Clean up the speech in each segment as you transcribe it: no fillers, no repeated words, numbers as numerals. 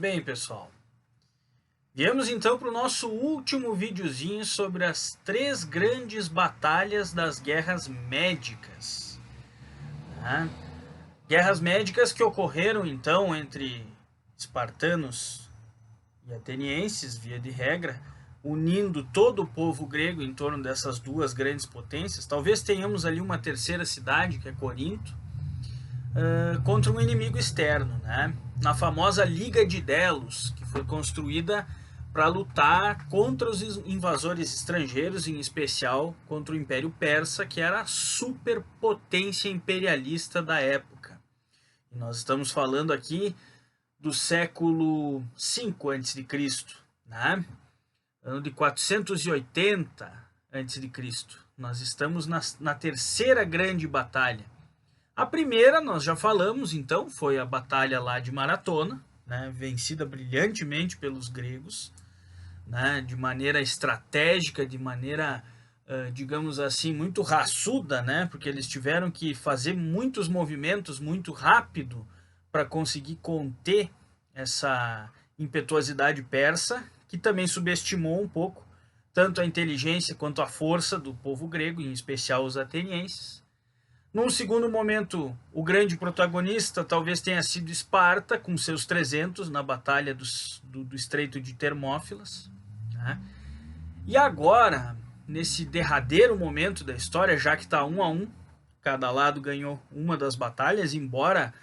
bem, pessoal? Viemos então para o nosso último videozinho sobre as três grandes batalhas das guerras médicas. Guerras médicas que ocorreram então entre espartanos e atenienses, via de regra, unindo todo o povo grego em torno dessas duas grandes potências. Talvez tenhamos ali uma terceira cidade, que é Corinto, contra um inimigo externo, na famosa Liga de Delos, que foi construída para lutar contra os invasores estrangeiros, em especial contra o Império Persa, que era a superpotência imperialista da época. E nós estamos falando aqui do século V a.C., ano de 480 a.C. Nós estamos na terceira grande batalha. A primeira, nós já falamos, então, foi a batalha lá de Maratona, vencida brilhantemente pelos gregos, de maneira estratégica, de maneira, digamos assim, muito raçuda, porque eles tiveram que fazer muitos movimentos muito rápido para conseguir conter essa impetuosidade persa, que também subestimou um pouco tanto a inteligência quanto a força do povo grego, em especial os atenienses. Num segundo momento, o grande protagonista talvez tenha sido Esparta, com seus 300 na batalha do Estreito de Termófilas. E agora, nesse derradeiro momento da história, já que está 1-1, cada lado ganhou uma das batalhas, embora,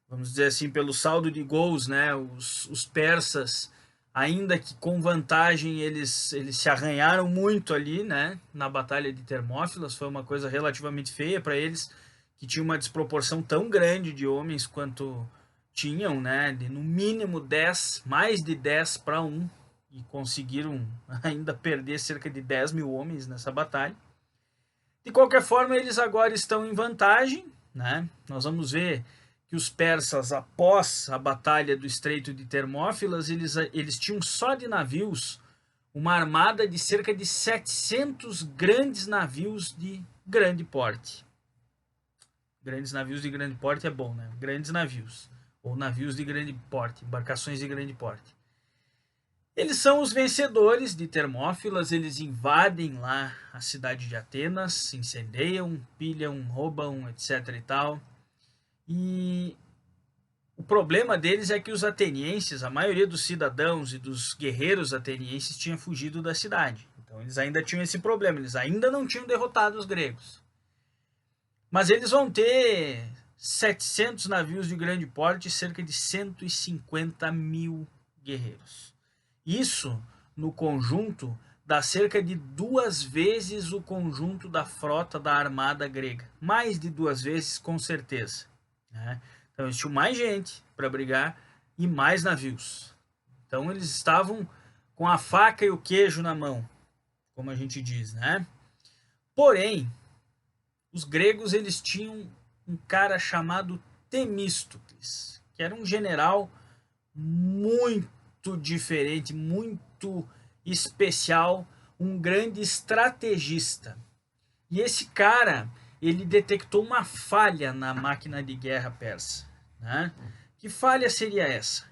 vamos dizer assim, pelo saldo de gols, os persas, ainda que com vantagem, eles se arranharam muito ali, na batalha de Termófilas. Foi uma coisa relativamente feia para eles, que tinha uma desproporção tão grande de homens quanto tinham, de no mínimo 10, mais de 10 para 1, e conseguiram ainda perder cerca de 10 mil homens nessa batalha. De qualquer forma, eles agora estão em vantagem, Nós vamos ver que os persas, após a batalha do Estreito de Termófilas, eles tinham só de navios uma armada de cerca de 700 grandes navios de grande porte. Grandes navios de grande porte é bom, Grandes navios, ou navios de grande porte, embarcações de grande porte. Eles são os vencedores de Termófilas, eles invadem lá a cidade de Atenas, incendeiam, pilham, roubam, etc. e tal. E o problema deles é que os atenienses, a maioria dos cidadãos e dos guerreiros atenienses tinha fugido da cidade. Então eles ainda tinham esse problema, eles ainda não tinham derrotado os gregos. Mas eles vão ter 700 navios de grande porte e cerca de 150 mil guerreiros. Isso, no conjunto, dá cerca de 2 vezes o conjunto da frota da armada grega. Mais de 2 vezes, com certeza. Então, eles tinham mais gente para brigar e mais navios. Então, eles estavam com a faca e o queijo na mão, como a gente diz, Porém, os gregos, eles tinham um cara chamado Temístocles, que era um general muito diferente, muito especial, um grande estrategista. E esse cara, ele detectou uma falha na máquina de guerra persa. Que falha seria essa?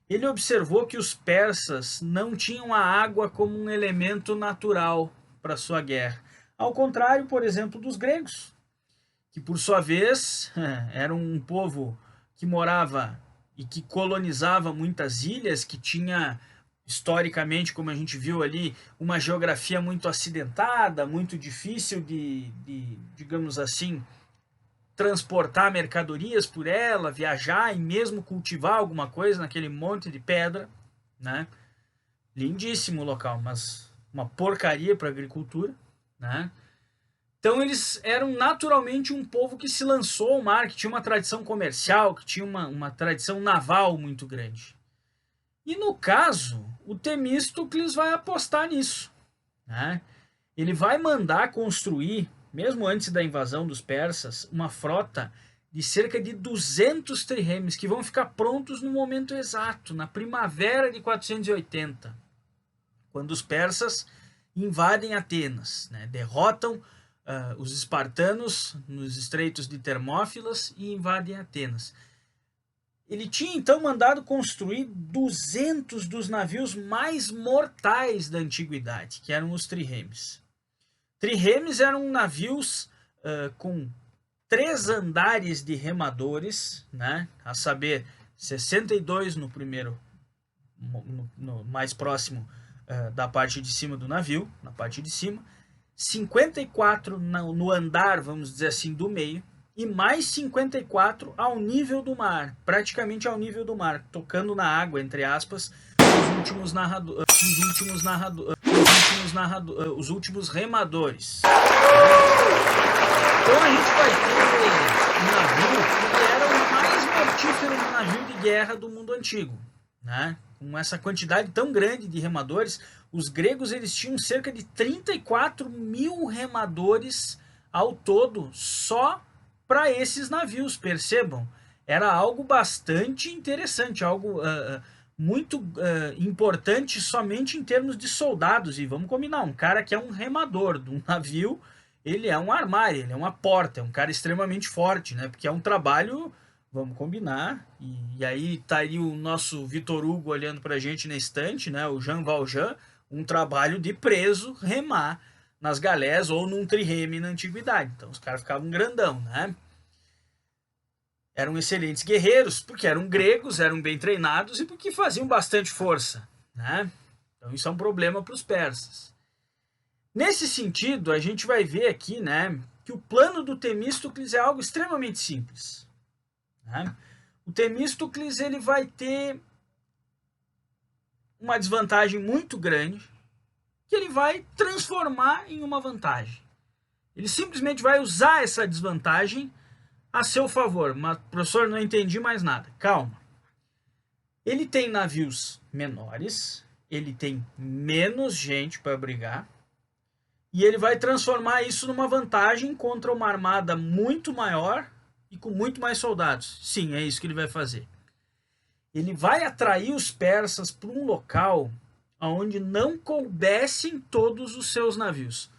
Ele observou que os persas não tinham a água como um elemento natural para sua guerra. Ao contrário, por exemplo, dos gregos, que por sua vez eram um povo que morava e que colonizava muitas ilhas, que tinha, historicamente, como a gente viu ali, uma geografia muito acidentada, muito difícil de digamos assim, transportar mercadorias por ela, viajar e mesmo cultivar alguma coisa naquele monte de pedra, Lindíssimo o local, mas uma porcaria para a agricultura, Então eles eram naturalmente um povo que se lançou ao mar, que tinha uma tradição comercial, que tinha uma tradição naval muito grande. E no caso, o Temístocles vai apostar nisso. Ele vai mandar construir, mesmo antes da invasão dos persas, uma frota de cerca de 200 triremes, que vão ficar prontos no momento exato, na primavera de 480, quando os persas invadem Atenas, derrotam os espartanos nos estreitos de Termófilas e invadem Atenas. Ele tinha então mandado construir 200 dos navios mais mortais da antiguidade, que eram os triremes. Triremes eram navios com 3 andares de remadores, né? A saber, 62 no primeiro, no mais próximo da parte de cima do navio, na parte de cima, 54 no andar, vamos dizer assim, do meio, e mais 54 ao nível do mar, praticamente ao nível do mar, tocando na água, entre aspas, os últimos remadores. Então a gente vai ter um navio que era o mais mortífero navio de guerra do mundo antigo, né? Com essa quantidade tão grande de remadores, os gregos eles tinham cerca de 34 mil remadores ao todo só para esses navios, percebam? Era algo bastante interessante, algo muito importante somente em termos de soldados. E vamos combinar, um cara que é um remador de um navio, ele é um armário, ele é uma porta, é um cara extremamente forte, né? Porque é um trabalho, vamos combinar. E aí tá aí o nosso Vitor Hugo olhando pra gente na estante, né? O Jean Valjean, um trabalho de preso remar nas galés ou num trireme na antiguidade. Então os caras ficavam grandão, né? Eram excelentes guerreiros, porque eram gregos, eram bem treinados e porque faziam bastante força, né? Então isso é um problema para os persas. Nesse sentido, a gente vai ver aqui, né, que o plano do Temístocles é algo extremamente simples, né? O Temístocles ele vai ter uma desvantagem muito grande que ele vai transformar em uma vantagem. Ele simplesmente vai usar essa desvantagem a seu favor. Mas, professor, não entendi mais nada. Calma. Ele tem navios menores, ele tem menos gente para brigar, e ele vai transformar isso numa vantagem contra uma armada muito maior e com muito mais soldados. Sim, é isso que ele vai fazer. Ele vai atrair os persas para um local onde não coubessem todos os seus navios.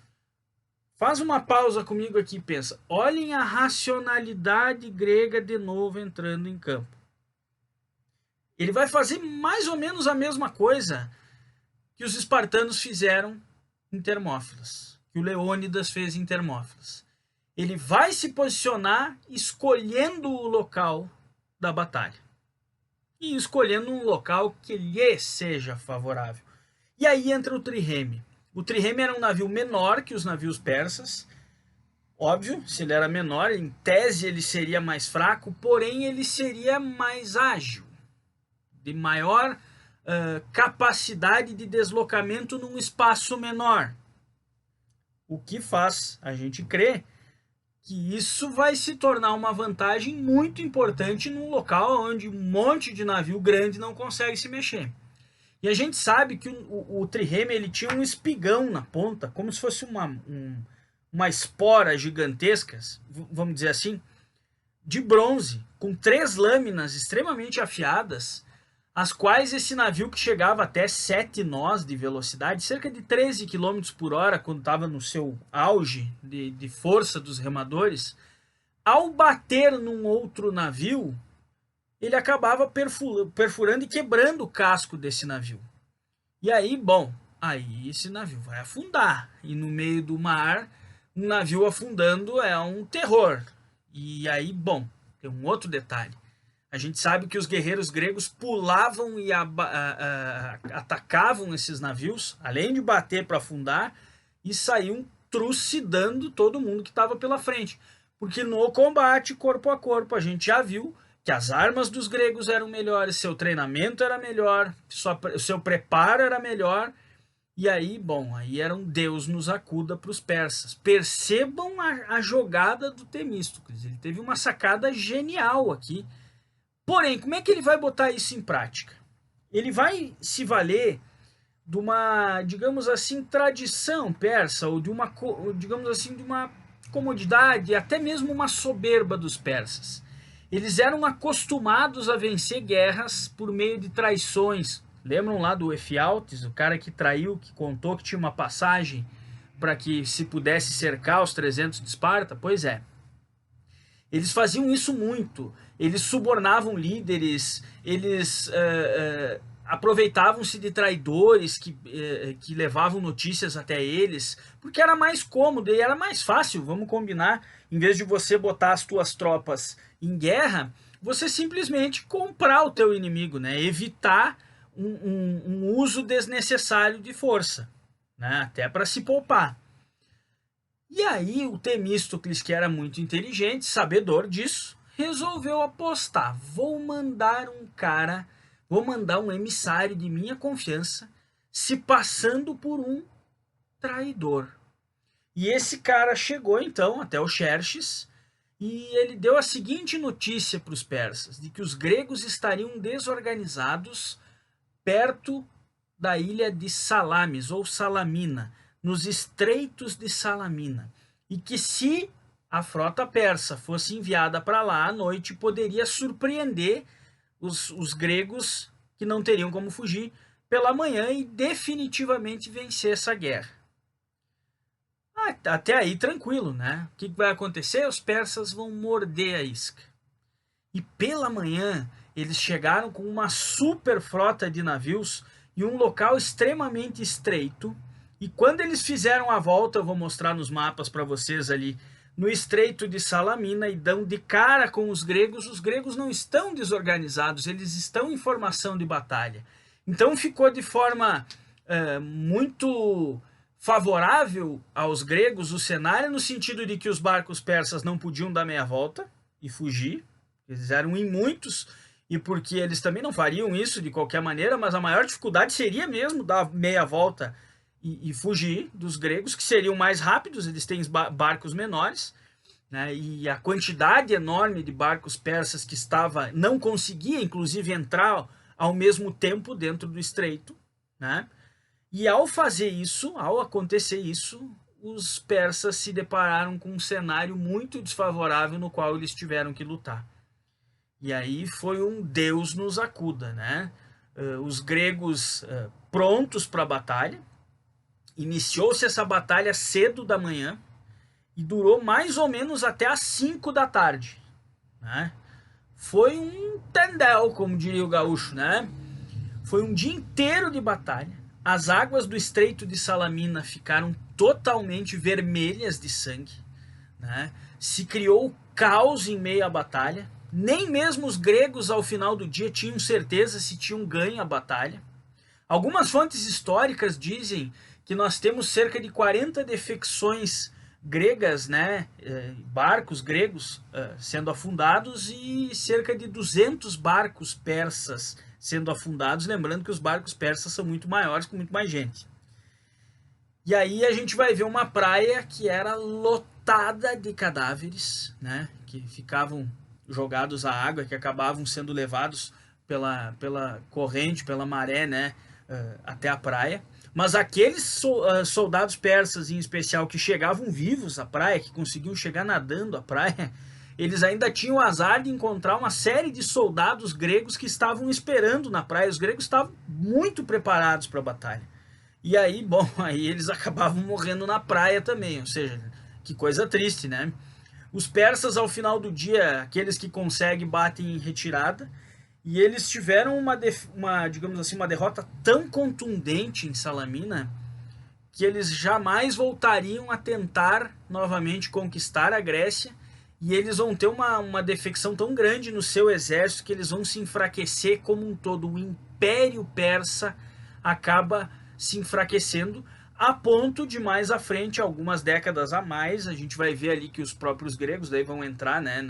Faz uma pausa comigo aqui e pensa. Olhem a racionalidade grega de novo entrando em campo. Ele vai fazer mais ou menos a mesma coisa que os espartanos fizeram em Termófilas, que o Leônidas fez em Termófilas. Ele vai se posicionar escolhendo o local da batalha. E escolhendo um local que lhe seja favorável. E aí entra o trireme. O trireme era um navio menor que os navios persas. Óbvio, se ele era menor, em tese ele seria mais fraco, porém ele seria mais ágil, de maior capacidade de deslocamento num espaço menor. O que faz a gente crer que isso vai se tornar uma vantagem muito importante num local onde um monte de navio grande não consegue se mexer. E a gente sabe que o trireme ele tinha um espigão na ponta, como se fosse uma espora gigantesca, vamos dizer assim, de bronze, com 3 lâminas extremamente afiadas, as quais esse navio que chegava até 7 nós de velocidade, cerca de 13 km por hora, quando estava no seu auge de força dos remadores, ao bater num outro navio, ele acabava perfurando e quebrando o casco desse navio. E aí, bom, aí esse navio vai afundar. E no meio do mar, um navio afundando é um terror. E aí, bom, tem um outro detalhe. A gente sabe que os guerreiros gregos pulavam e atacavam esses navios, além de bater para afundar, e saíam trucidando todo mundo que estava pela frente. Porque no combate, corpo a corpo, a gente já viu que as armas dos gregos eram melhores, seu treinamento era melhor, seu preparo era melhor, e aí, bom, aí era um Deus nos acuda para os persas. Percebam a jogada do Temístocles, ele teve uma sacada genial aqui. Porém, como é que ele vai botar isso em prática? Ele vai se valer de uma, digamos assim, tradição persa, ou de uma, digamos assim, de uma comodidade, até mesmo uma soberba dos persas. Eles eram acostumados a vencer guerras por meio de traições. Lembram lá do Efialtes, o cara que traiu, que contou que tinha uma passagem para que se pudesse cercar os 300 de Esparta? Pois é. Eles faziam isso muito. Eles subornavam líderes, eles aproveitavam-se de traidores que levavam notícias até eles, porque era mais cômodo e era mais fácil, vamos combinar. Em vez de você botar as tuas tropas em guerra, você simplesmente comprar o teu inimigo, né? Evitar um uso desnecessário de força, né? Até para se poupar. E aí o Temístocles, que era muito inteligente, sabedor disso, resolveu apostar. Vou mandar um emissário de minha confiança, se passando por um traidor. E esse cara chegou então até o Xerxes e ele deu a seguinte notícia para os persas, de que os gregos estariam desorganizados perto da ilha de Salamis ou Salamina, nos estreitos de Salamina, e que se a frota persa fosse enviada para lá à noite, poderia surpreender os gregos, que não teriam como fugir, pela manhã e definitivamente vencer essa guerra. Até aí tranquilo, né? O que vai acontecer? Os persas vão morder a isca. E pela manhã eles chegaram com uma super frota de navios em um local extremamente estreito. E quando eles fizeram a volta, eu vou mostrar nos mapas para vocês ali, no estreito de Salamina, e dão de cara com os gregos não estão desorganizados, eles estão em formação de batalha. Então ficou de forma muito favorável aos gregos o cenário, no sentido de que os barcos persas não podiam dar meia volta e fugir, eles eram em muitos, e porque eles também não fariam isso de qualquer maneira, mas a maior dificuldade seria mesmo dar meia volta e fugir dos gregos, que seriam mais rápidos, eles têm barcos menores, né? E a quantidade enorme de barcos persas que não conseguia, inclusive, entrar ao mesmo tempo dentro do estreito, né? E ao fazer isso, ao acontecer isso, os persas se depararam com um cenário muito desfavorável no qual eles tiveram que lutar. E aí foi um Deus nos acuda, né? Os gregos prontos para a batalha. Iniciou-se essa batalha cedo da manhã e durou mais ou menos até às 5 da tarde, né? Foi um tendel, como diria o gaúcho, né? Foi um dia inteiro de batalha. As águas do estreito de Salamina ficaram totalmente vermelhas de sangue, né? Se criou caos em meio à batalha. Nem mesmo os gregos, ao final do dia, tinham certeza se tinham ganho a batalha. Algumas fontes históricas dizem que nós temos cerca de 40 defecções gregas, né, barcos gregos sendo afundados, e cerca de 200 barcos persas sendo afundados, lembrando que os barcos persas são muito maiores, com muito mais gente. E aí a gente vai ver uma praia que era lotada de cadáveres, né, que ficavam jogados à água, que acabavam sendo levados pela corrente, pela maré, né, até a praia. Mas aqueles soldados persas, em especial, que chegavam vivos à praia, que conseguiam chegar nadando à praia, eles ainda tinham o azar de encontrar uma série de soldados gregos que estavam esperando na praia. Os gregos estavam muito preparados para a batalha. E aí, bom, aí eles acabavam morrendo na praia também, ou seja, que coisa triste, né? Os persas, ao final do dia, aqueles que conseguem, batem em retirada. E eles tiveram digamos assim, uma derrota tão contundente em Salamina que eles jamais voltariam a tentar novamente conquistar a Grécia, e eles vão ter uma defecção tão grande no seu exército que eles vão se enfraquecer como um todo. O Império Persa acaba se enfraquecendo, a ponto de mais à frente, algumas décadas a mais, a gente vai ver ali que os próprios gregos daí vão entrar, né,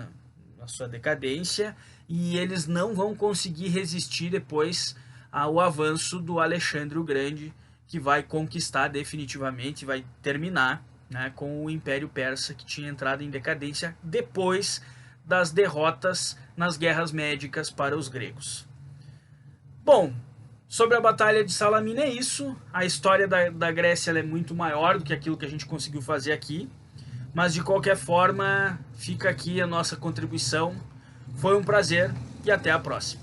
na sua decadência, e eles não vão conseguir resistir depois ao avanço do Alexandre o Grande, que vai conquistar definitivamente, vai terminar, né, com o Império Persa, que tinha entrado em decadência depois das derrotas nas guerras médicas para os gregos. Bom, sobre a Batalha de Salamina é isso. A história da Grécia é muito maior do que aquilo que a gente conseguiu fazer aqui, mas de qualquer forma fica aqui a nossa contribuição. Foi um prazer e até a próxima.